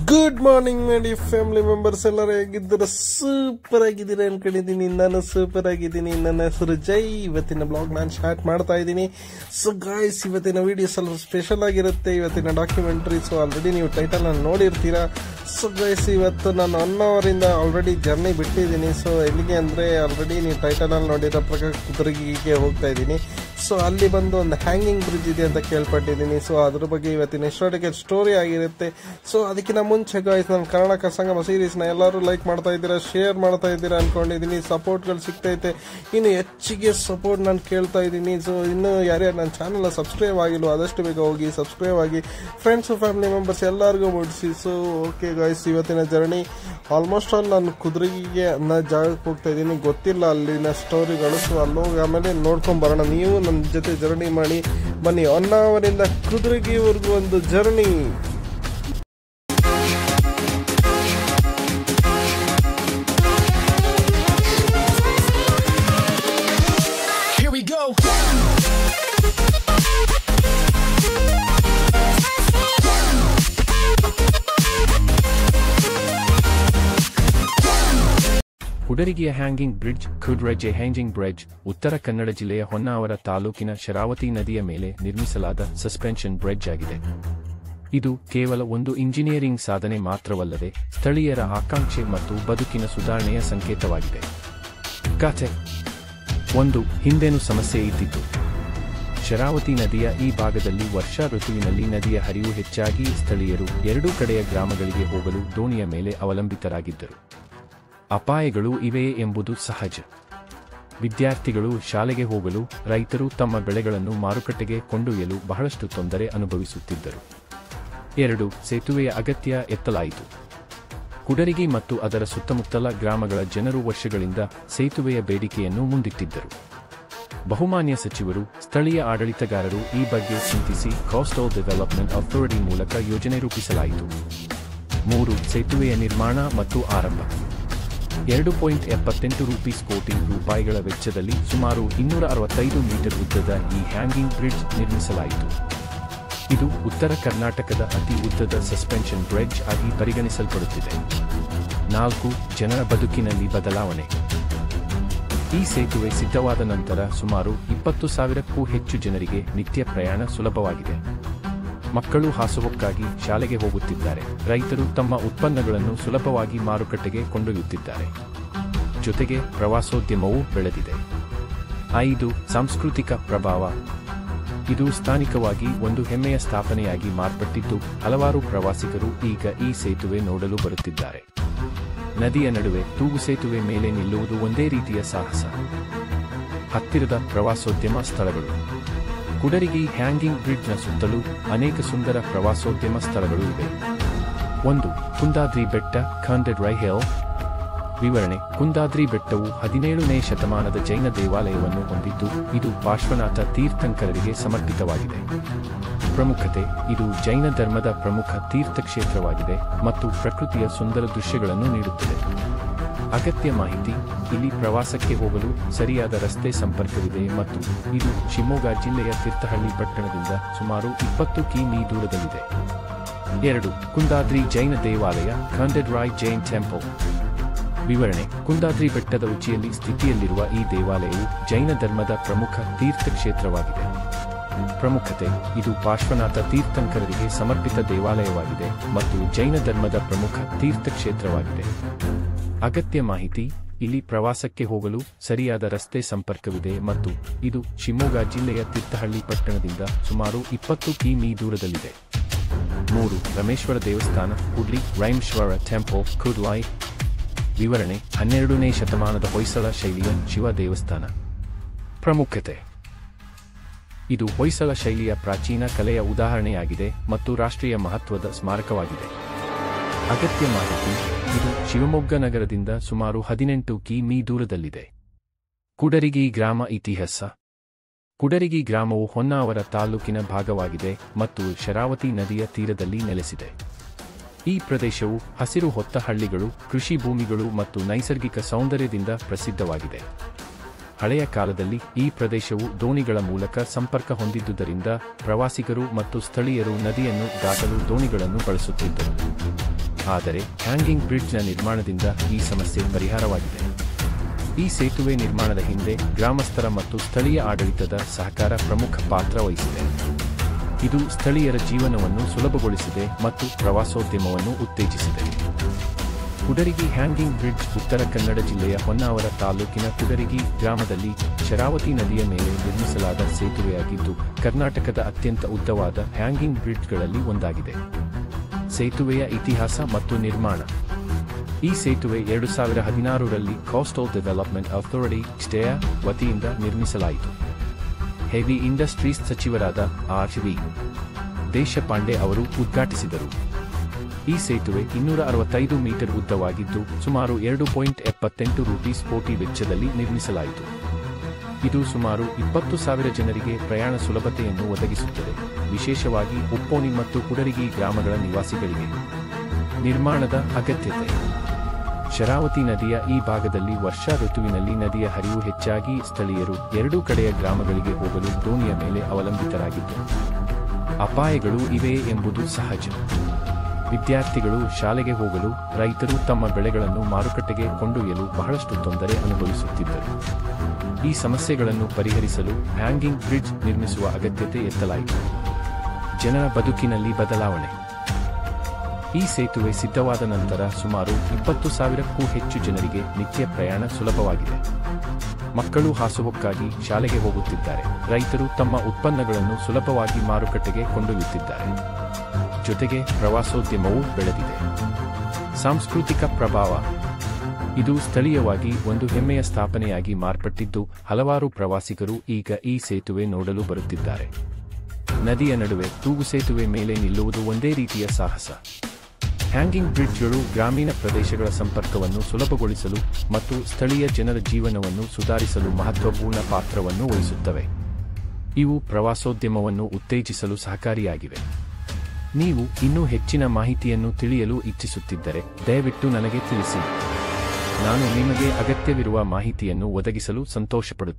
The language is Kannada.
ಗುಡ್ ಮಾರ್ನಿಂಗ್ ಮೇಡಿ ಫ್ಯಾಮಿಲಿ ಮೆಂಬರ್ಸ್ ಎಲ್ಲರೂ ಹೇಗಿದ್ದೀರಾ? ಸೂಪರ್ ಆಗಿದ್ದೀರಾ ಅನ್ಕೊಂಡಿದ್ದೀನಿ. ನಾನು ಸೂಪರ್ ಆಗಿದ್ದೀನಿ. ನನ್ನ ಹೆಸರು ಜೈ. ಇವತ್ತಿನ ಬ್ಲಾಗ್ ನಾನು ಸ್ಟಾರ್ಟ್ ಮಾಡ್ತಾ ಇದ್ದೀನಿ. ಸೊ ಗಾಯ್ಸ್, ಇವತ್ತಿನ ವಿಡಿಯೋಸ್ ಎಲ್ಲ ಸ್ಪೆಷಲ್ ಆಗಿರುತ್ತೆ. ಇವತ್ತಿನ ಡಾಕ್ಯುಮೆಂಟ್ರಿ. ಸೊ ಆಲ್ರೆಡಿ ನೀವು ಟೈಟಲ್ ಅನ್ನು ನೋಡಿರ್ತೀರಾ. ಸೊ ಗೈಸ್, ಇವತ್ತು ನಾನು 1 ಅವರಿಂದ ಆಲ್ರೆಡಿ ಜರ್ನಿ ಬಿಟ್ಟಿದ್ದೀನಿ. ಸೊ ಎಲ್ಲಿಗೆ ಅಂದರೆ ಆಲ್ರೆಡಿ ನೀವು ಟೈಟಲ್ ಅಲ್ಲಿ ನೋಡಿರೋ ಪ್ರಕಾರ ಕುದುರೆಗಿಗೆ ಹೋಗ್ತಾ ಇದ್ದೀನಿ. ಸೊ ಅಲ್ಲಿ ಬಂದು ಒಂದು ಹ್ಯಾಂಗಿಂಗ್ ಬ್ರಿಡ್ಜ್ ಇದೆ ಅಂತ ಕೇಳ್ಪಟ್ಟಿದ್ದೀನಿ. ಸೊ ಅದ್ರ ಬಗ್ಗೆ ಇವತ್ತಿನ ಹಿಸ್ಟಾರಿಕಲ್ ಸ್ಟೋರಿ ಆಗಿರುತ್ತೆ. ಸೊ ಅದಕ್ಕಿಂತ ಮುಂಚೆ ಗಾಯ್ಸ್, ನನ್ನ ಕನ್ನಡ ಕಸಂಗಮ ಸೀರೀಸ್ನ ಎಲ್ಲರೂ ಲೈಕ್ ಮಾಡ್ತಾ ಇದ್ದೀರಾ, ಶೇರ್ ಮಾಡ್ತಾ ಇದ್ದೀರಾ ಅನ್ಕೊಂಡಿದ್ದೀನಿ. ಸಪೋರ್ಟ್ಗಳು ಸಿಗ್ತೈತೆ. ಇನ್ನು ಹೆಚ್ಚಿಗೆ ಸಪೋರ್ಟ್ ನಾನು ಕೇಳ್ತಾ ಇದ್ದೀನಿ. ಸೊ ಇನ್ನು ಯಾರ್ಯಾರು ನನ್ನ ಚಾನಲ್ನ ಸಬ್ಸ್ಕ್ರೈಬ್ ಆಗಿಲ್ಲ ಆದಷ್ಟು ಬೇಗ ಹೋಗಿ ಸಬ್ಸ್ಕ್ರೈಬ್ ಆಗಿ ಫ್ರೆಂಡ್ಸು ಫ್ಯಾಮಿಲಿ ಮೆಂಬರ್ಸ್ ಎಲ್ಲರಿಗೂ ಮುಡಿಸಿ. ಸೊ ಓಕೆ ಗಾಯ್ಸ್, ಇವತ್ತಿನ ಜರ್ನಿ ಆಲ್ಮೋಸ್ಟ್ ಆಲ್ ನಾನು ಕುದುರೆಗಿಗೆ ಅನ್ನೋ ಜಾಗಕ್ಕೆ ಹೋಗ್ತಾ ಇದ್ದೀನಿ. ಗೊತ್ತಿಲ್ಲ ಅಲ್ಲಿನ ಸ್ಟೋರಿಗಳು. ಸೊ ಅಲ್ಲೋಗಿ ಆಮೇಲೆ ನೋಡ್ಕೊಂಡು ಬರೋಣ. ನೀವು ನನ್ನ ಜೊತೆ ಜರ್ನಿ ಮಾಡಿ ಬನ್ನಿ. 1 ಅವರಿಂದ ಕುದುರೆಗಿವರೆಗೂ ಒಂದು ಜರ್ನಿ. ಕುಡರಿಗಿಯ ಹ್ಯಾಂಗಿಂಗ್ ಬ್ರಿಡ್ಜ್ ಕುಡ್ರೆಜೆ ಹ್ಯಾಂಗಿಂಗ್ ಬ್ರಿಡ್ಜ್ ಉತ್ತರ ಕನ್ನಡ ಜಿಲ್ಲೆಯ ಹೊನ್ನಾವರ ತಾಲೂಕಿನ ಶರಾವತಿ ನದಿಯ ಮೇಲೆ ನಿರ್ಮಿಸಲಾದ ಸಸ್ಪೆನ್ಷನ್ ಬ್ರಿಡ್ಜ್ ಆಗಿದೆ. ಇದು ಕೇವಲ ಒಂದು ಇಂಜಿನಿಯರಿಂಗ್ ಸಾಧನೆ ಮಾತ್ರವಲ್ಲದೆ ಸ್ಥಳೀಯರ ಆಕಾಂಕ್ಷೆ ಮತ್ತು ಬದುಕಿನ ಸುಧಾರಣೆಯ ಸಂಕೇತವಾಗಿದೆ. ಕಥೆ 1. ಹಿಂದೇನು ಸಮಸ್ಯೆ ಇದ್ದಿತು. ಶರಾವತಿ ನದಿಯ ಈ ಭಾಗದಲ್ಲಿ ವರ್ಷಾ ಋತುವಿನಲ್ಲಿ ನದಿಯ ಹರಿವು ಹೆಚ್ಚಾಗಿ ಸ್ಥಳೀಯರು ಎರಡೂ ಕಡೆಯ ಗ್ರಾಮಗಳಿಗೆ ಹೋಗಲು ದೋಣಿಯ ಮೇಲೆ ಅವಲಂಬಿತರಾಗಿದ್ದರು. ಅಪಾಯಗಳು ಇವೆಯೇ ಎಂಬುದು ಸಹಜ. ವಿದ್ಯಾರ್ಥಿಗಳು ಶಾಲೆಗೆ ಹೋಗಲು, ರೈತರು ತಮ್ಮ ಬೆಳೆಗಳನ್ನು ಮಾರುಕಟ್ಟೆಗೆ ಕೊಂಡೊಯ್ಯಲು ಬಹಳಷ್ಟು ತೊಂದರೆ ಅನುಭವಿಸುತ್ತಿದ್ದರು. 2. ಸೇತುವೆಯ ಅಗತ್ಯ ಎತ್ತಲಾಯಿತು. ಕುಡರಿಗಿ ಮತ್ತು ಅದರ ಸುತ್ತಮುತ್ತಲ ಗ್ರಾಮಗಳ ಜನರು ವರ್ಷಗಳಿಂದ ಸೇತುವೆಯ ಬೇಡಿಕೆಯನ್ನು ಮುಂದಿಟ್ಟಿದ್ದರು. ಬಹುಮಾನ್ಯ ಸಚಿವರು, ಸ್ಥಳೀಯ ಆಡಳಿತಗಾರರು ಈ ಬಗ್ಗೆ ಚಿಂತಿಸಿ ಕೋಸ್ಟಲ್ ಡೆವಲಪ್ಮೆಂಟ್ ಅಥಾರಿಟಿ ಮೂಲಕ ಯೋಜನೆ ರೂಪಿಸಲಾಯಿತು. 3. ಸೇತುವೆಯ ನಿರ್ಮಾಣ ಮತ್ತು ಆರಂಭ. 2.78 ಕೋಟಿ ರೂಪಾಯಿಗಳ ವೆಚ್ಚದಲ್ಲಿ ಸುಮಾರು 265 ಮೀಟರ್ ಉದ್ದದ ಈ ಹ್ಯಾಂಗಿಂಗ್ ಬ್ರಿಡ್ಜ್ ನಿರ್ಮಿಸಲಾಯಿತು. ಇದು ಉತ್ತರ ಕರ್ನಾಟಕದ ಅತಿ ಉದ್ದದ ಸಸ್ಪೆನ್ಷನ್ ಬ್ರಿಡ್ಜ್ ಆಗಿ ಪರಿಗಣಿಸಲ್ಪಡುತ್ತಿದೆ. 4. ಜನರ ಬದುಕಿನಲ್ಲಿ ಬದಲಾವಣೆ. ಈ ಸೇತುವೆ ಸಿದ್ಧವಾದ ನಂತರ ಸುಮಾರು 20,000ಕ್ಕೂ ಹೆಚ್ಚು ಜನರಿಗೆ ನಿತ್ಯ ಪ್ರಯಾಣ ಸುಲಭವಾಗಿದೆ. ಮಕ್ಕಳು ಹಾಸುಹೊಕ್ಕಾಗಿ ಶಾಲೆಗೆ ಹೋಗುತ್ತಿದ್ದಾರೆ. ರೈತರು ತಮ್ಮ ಉತ್ಪನ್ನಗಳನ್ನು ಸುಲಭವಾಗಿ ಮಾರುಕಟ್ಟೆಗೆ ಕೊಂಡೊಯ್ಯುತ್ತಿದ್ದಾರೆ. ಜೊತೆಗೆ ಪ್ರವಾಸೋದ್ಯಮವೂ ಬೆಳೆದಿದೆ. 5. ಸಾಂಸ್ಕೃತಿಕ ಪ್ರಭಾವ. ಇದು ಸ್ಥಾನಿಕವಾಗಿ ಒಂದು ಹೆಮ್ಮೆಯ ಸ್ಥಾಪನೆಯಾಗಿ ಮಾರ್ಪಟ್ಟಿದ್ದು ಹಲವಾರು ಪ್ರವಾಸಿಗರು ಈಗ ಈ ಸೇತುವೆ ನೋಡಲು ಬರುತ್ತಿದ್ದಾರೆ. ನದಿಯ ನಡುವೆ ತೂಗು ಸೇತುವೆ ಮೇಲೆ ನಿಲ್ಲುವುದು ಒಂದೇ ರೀತಿಯ ಸಾಹಸ. ಹತ್ತಿರದ ಪ್ರವಾಸೋದ್ಯಮ ಸ್ಥಳಗಳು. ಕುಡರಿಗಿ ಹ್ಯಾಂಗಿಂಗ್ ಬ್ರಿಡ್ಜ್ನ ಸುತ್ತಲೂ ಅನೇಕ ಸುಂದರ ಪ್ರವಾಸೋದ್ಯಮ ಸ್ಥಳಗಳು ಇವೆ. 1. ಕುಂದಾದ್ರಿ ಬೆಟ್ಟ ಖಾಂಡೆಡ್ ರೈ ಹಿಲ್. ವಿವರಣೆ: ಕುಂದಾದ್ರಿ ಬೆಟ್ಟವು 17ನೇ ಶತಮಾನದ ಜೈನ ದೇವಾಲಯವನ್ನು ಹೊಂದಿದ್ದು ಇದು ಪಾರ್ಶ್ವನಾಥ ತೀರ್ಥಂಕರರಿಗೆ ಸಮರ್ಪಿತವಾಗಿದೆ. ಪ್ರಮುಖತೆ: ಇದು ಜೈನ ಧರ್ಮದ ಪ್ರಮುಖ ತೀರ್ಥಕ್ಷೇತ್ರವಾಗಿದೆ ಮತ್ತು ಪ್ರಕೃತಿಯ ಸುಂದರ ದೃಶ್ಯಗಳನ್ನು ನೀಡುತ್ತದೆ. ಅಗತ್ಯ ಮಾಹಿತಿ: ಇಲ್ಲಿ ಪ್ರವಾಸಕ್ಕೆ ಹೋಗಲು ಸರಿಯಾದ ರಸ್ತೆ ಸಂಪರ್ಕವಿದೆ ಮತ್ತು ಇದು ಶಿವಮೊಗ್ಗ ಜಿಲ್ಲೆಯ ತೀರ್ಥಹಳ್ಳಿ ಪಟ್ಟಣದಿಂದ ಸುಮಾರು 20 ಕಿ.ಮೀ. ದೂರದಲ್ಲಿದೆ. 2. ಕುಂದಾದ್ರಿ ಜೈನ ದೇವಾಲಯ ಖಾಂಡೆಡ್ ರಾಯ್ ಜೈನ್ ಟೆಂಪಲ್. ವಿವರಣೆ: ಕುಂದಾದ್ರಿ ಬೆಟ್ಟದ ಉಚಿಯಲ್ಲಿ ಸ್ಥಿತಿಯಲ್ಲಿರುವ ಈ ದೇವಾಲಯವು ಜೈನ ಧರ್ಮದ ಪ್ರಮುಖ ತೀರ್ಥಕ್ಷೇತ್ರವಾಗಿದೆ. ಪ್ರಮುಖತೆ: ಇದು ಪಾರ್ಶ್ವನಾಥ ತೀರ್ಥಂಕರರಿಗೆ ಸಮರ್ಪಿತ ದೇವಾಲಯವಾಗಿದೆ ಮತ್ತು ಜೈನ ಧರ್ಮದ ಪ್ರಮುಖ ತೀರ್ಥಕ್ಷೇತ್ರವಾಗಿದೆ. ಅಗತ್ಯ ಮಾಹಿತಿ: ಇಲ್ಲಿ ಪ್ರವಾಸಕ್ಕೆ ಹೋಗಲು ಸರಿಯಾದ ರಸ್ತೆ ಸಂಪರ್ಕವಿದೆ ಮತ್ತು ಇದು ಶಿವಮೊಗ್ಗ ಜಿಲ್ಲೆಯ ತೀರ್ಥಹಳ್ಳಿ ಪಟ್ಟಣದಿಂದ ಸುಮಾರು 20 ಕಿ.ಮೀ. ದೂರದಲ್ಲಿದೆ. 3. ರಮೇಶ್ವರ ದೇವಸ್ಥಾನ ಕುಡ್ಲಿ ರೈಮೇಶ್ವರ ಟೆಂಪಲ್ ಕುಡ್ಲಾಯ್. ವಿವರಣೆ: 12ನೇ ಶತಮಾನದ ಹೊಯ್ಸಳ ಶೈಲಿಯ ಶಿವ ದೇವಸ್ಥಾನ. ಪ್ರಮುಖತೆ: ಇದು ಹೊಯ್ಸಳ ಶೈಲಿಯ ಪ್ರಾಚೀನ ಕಲೆಯ ಉದಾಹರಣೆಯಾಗಿದೆ ಮತ್ತು ರಾಷ್ಟ್ರೀಯ ಮಹತ್ವದ ಸ್ಮಾರಕವಾಗಿದೆ. ಅಗತ್ಯ ಮಾಹಿತಿ: ಇದು ಶಿವಮೊಗ್ಗ ನಗರದಿಂದ ಸುಮಾರು 18 ಕಿ.ಮೀ. ದೂರದಲ್ಲಿದೆ. ಕುಡರಿಗಿ ಗ್ರಾಮ ಇತಿಹಾಸ. ಕುಡರಿಗಿ ಗ್ರಾಮವು ಹೊನ್ನಾವರ ತಾಲೂಕಿನ ಭಾಗವಾಗಿದೆ ಮತ್ತು ಶರಾವತಿ ನದಿಯ ತೀರದಲ್ಲಿ ನೆಲೆಸಿದೆ. ಈ ಪ್ರದೇಶವು ಹಸಿರು ಹೊತ್ತ ಹಳ್ಳಿಗಳು, ಕೃಷಿ ಭೂಮಿಗಳು ಮತ್ತು ನೈಸರ್ಗಿಕ ಸೌಂದರ್ಯದಿಂದ ಪ್ರಸಿದ್ಧವಾಗಿದೆ. ಹಳೆಯ ಕಾಲದಲ್ಲಿ ಈ ಪ್ರದೇಶವು ದೋಣಿಗಳ ಮೂಲಕ ಸಂಪರ್ಕ ಹೊಂದಿದ್ದುದರಿಂದ ಪ್ರವಾಸಿಗರು ಮತ್ತು ಸ್ಥಳೀಯರು ನದಿಯನ್ನು ದಾಟಲು ದೋಣಿಗಳನ್ನು ಬಳಸುತ್ತಿದ್ದರು. ಆದರೆ ಹ್ಯಾಂಗಿಂಗ್ ಬ್ರಿಡ್ಜ್ನ ನಿರ್ಮಾಣದಿಂದ ಈ ಸಮಸ್ಯೆ ಪರಿಹಾರವಾಗಿದೆ. ಈ ಸೇತುವೆ ನಿರ್ಮಾಣದ ಹಿಂದೆ ಗ್ರಾಮಸ್ಥರ ಮತ್ತು ಸ್ಥಳೀಯ ಆಡಳಿತದ ಸಹಕಾರ ಪ್ರಮುಖ ಪಾತ್ರ ವಹಿಸಿದೆ. ಇದು ಸ್ಥಳೀಯರ ಜೀವನವನ್ನು ಸುಲಭಗೊಳಿಸಿದೆ ಮತ್ತು ಪ್ರವಾಸೋದ್ಯಮವನ್ನು ಉತ್ತೇಜಿಸಿದೆ. ಕುಡರಗಿ ಹ್ಯಾಂಗಿಂಗ್ ಬ್ರಿಡ್ಜ್ ಉತ್ತರ ಕನ್ನಡ ಜಿಲ್ಲೆಯ ಹೊನ್ನಾವರ ತಾಲೂಕಿನ ಕುಡರಗಿ ಗ್ರಾಮದಲ್ಲಿ ಶರಾವತಿ ನದಿಯ ಮೇಲೆ ನಿರ್ಮಿಸಲಾದ ಸೇತುವೆಯಾಗಿದ್ದು, ಕರ್ನಾಟಕದ ಅತ್ಯಂತ ಉದ್ದವಾದ ಹ್ಯಾಂಗಿಂಗ್ ಬ್ರಿಡ್ಜ್ಗಳಲ್ಲಿ ಒಂದಾಗಿದೆ. ಸೇತುವೆಯ ಇತಿಹಾಸ ಮತ್ತು ನಿರ್ಮಾಣ. ಈ ಸೇತುವೆ 2016ರಲ್ಲಿ ಕೋಸ್ಟಲ್ ಡೆವಲಪ್ಮೆಂಟ್ ಅಥಾರಿಟಿ (ಕ್ಸ್ಟೆಯಾ) ವತಿಯಿಂದ ನಿರ್ಮಿಸಲಾಯಿತು. ಹೆವಿ ಇಂಡಸ್ಟ್ರೀಸ್ ಸಚಿವರಾದ ಆರ್.ವಿ. ದೇಶಪಾಂಡೆ ಅವರು ಉದ್ಘಾಟಿಸಿದರು. ಈ ಸೇತುವೆ 265 ಮೀಟರ್ ಉದ್ದವಾಗಿದ್ದು, ಸುಮಾರು 2.78 ರೂಪೀಸ್ ಕೋಟಿ ವೆಚ್ಚದಲ್ಲಿ ನಿರ್ಮಿಸಲಾಯಿತು. ಇದು ಸುಮಾರು 20,000 ಜನರಿಗೆ ಪ್ರಯಾಣ ಸುಲಭತೆಯನ್ನು ಒದಗಿಸುತ್ತದೆ, ವಿಶೇಷವಾಗಿ ಉಪ್ಪೋನಿ ಮತ್ತು ಕುಡರಗಿ ಗ್ರಾಮಗಳ ನಿವಾಸಿಗಳಿಗೆ. ನಿರ್ಮಾಣದ ಅಗತ್ಯತೆ. ಶರಾವತಿ ನದಿಯ ಈ ಭಾಗದಲ್ಲಿ ವರ್ಷಾ ಋತುವಿನಲ್ಲಿ ನದಿಯ ಹರಿವು ಹೆಚ್ಚಾಗಿ ಸ್ಥಳೀಯರು ಎರಡೂ ಕಡೆಯ ಗ್ರಾಮಗಳಿಗೆ ಹೋಗಲು ದೋಣಿಯ ಮೇಲೆ ಅವಲಂಬಿತರಾಗಿದ್ದು, ಅಪಾಯಗಳು ಇವೆ ಎಂಬುದು ಸಹಜ. ವಿದ್ಯಾರ್ಥಿಗಳು ಶಾಲೆಗೆ ಹೋಗಲು, ರೈತರು ತಮ್ಮ ಬೆಳೆಗಳನ್ನು ಮಾರುಕಟ್ಟೆಗೆ ಕೊಂಡೊಯ್ಯಲು ಬಹಳಷ್ಟು ತೊಂದರೆ ಅನುಭವಿಸುತ್ತಿದ್ದರು. ಈ ಸಮಸ್ಯೆಗಳನ್ನು ಪರಿಹರಿಸಲು ಹ್ಯಾಂಗಿಂಗ್ ಬ್ರಿಡ್ಜ್ ನಿರ್ಮಿಸುವ ಅಗತ್ಯತೆ ಎತ್ತಲಾಯಿತು. ಜನರ ಬದುಕಿನಲ್ಲಿ ಬದಲಾವಣೆ. ಈ ಸೇತುವೆ ಸಿದ್ಧವಾದ ನಂತರ ಸುಮಾರು 20,000ಕ್ಕೂ ಹೆಚ್ಚು ಜನರಿಗೆ ನಿತ್ಯ ಪ್ರಯಾಣ ಸುಲಭವಾಗಿದೆ. ಮಕ್ಕಳು ಹಾಸುಹೊಕ್ಕಾಗಿ ಶಾಲೆಗೆ ಹೋಗುತ್ತಿದ್ದಾರೆ, ರೈತರು ತಮ್ಮ ಉತ್ಪನ್ನಗಳನ್ನು ಸುಲಭವಾಗಿ ಮಾರುಕಟ್ಟೆಗೆ ಕೊಂಡೊಯ್ಯುತ್ತಿದ್ದಾರೆ. ಜೊತೆಗೆ ಪ್ರವಾಸೋದ್ಯಮವೂ ಬೆಳೆದಿದೆ. ಸಾಂಸ್ಕೃತಿಕ ಪ್ರಭಾವ. ಇದು ಸ್ಥಳೀಯವಾಗಿ ಒಂದು ಹೆಮ್ಮೆಯ ಸ್ಥಾಪನೆಯಾಗಿ ಮಾರ್ಪಟ್ಟಿದ್ದು, ಹಲವಾರು ಪ್ರವಾಸಿಗರು ಈಗ ಈ ಸೇತುವೆ ನೋಡಲು ಬರುತ್ತಿದ್ದಾರೆ. ನದಿಯ ನಡುವೆ ತೂಗು ಸೇತುವೆ ಮೇಲೆ ನಿಲ್ಲುವುದು ಒಂದೇ ರೀತಿಯ ಸಾಹಸ. ಹ್ಯಾಂಗಿಂಗ್ ಬ್ರಿಡ್ಜ್ಗಳು ಗ್ರಾಮೀಣ ಪ್ರದೇಶಗಳ ಸಂಪರ್ಕವನ್ನು ಸುಲಭಗೊಳಿಸಲು ಮತ್ತು ಸ್ಥಳೀಯ ಜನರ ಜೀವನವನ್ನು ಸುಧಾರಿಸಲು ಮಹತ್ವಪೂರ್ಣ ಪಾತ್ರವನ್ನು ವಹಿಸುತ್ತವೆ. ಇವು ಪ್ರವಾಸೋದ್ಯಮವನ್ನು ಉತ್ತೇಜಿಸಲು ಸಹಕಾರಿಯಾಗಿವೆ. ನೀವು ಇನ್ನೂ ಹೆಚ್ಚಿನ ಮಾಹಿತಿಯನ್ನು ತಿಳಿಯಲು ಇಚ್ಛಿಸುತ್ತಿದ್ದರೆ ದಯವಿಟ್ಟು ನನಗೆ ತಿಳಿಸಿ. ನಾನು ನಿಮಗೆ ಅಗತ್ಯವಿರುವ ಮಾಹಿತಿಯನ್ನು ಒದಗಿಸಲು ಸಂತೋಷಪಡುತ್ತೇನೆ.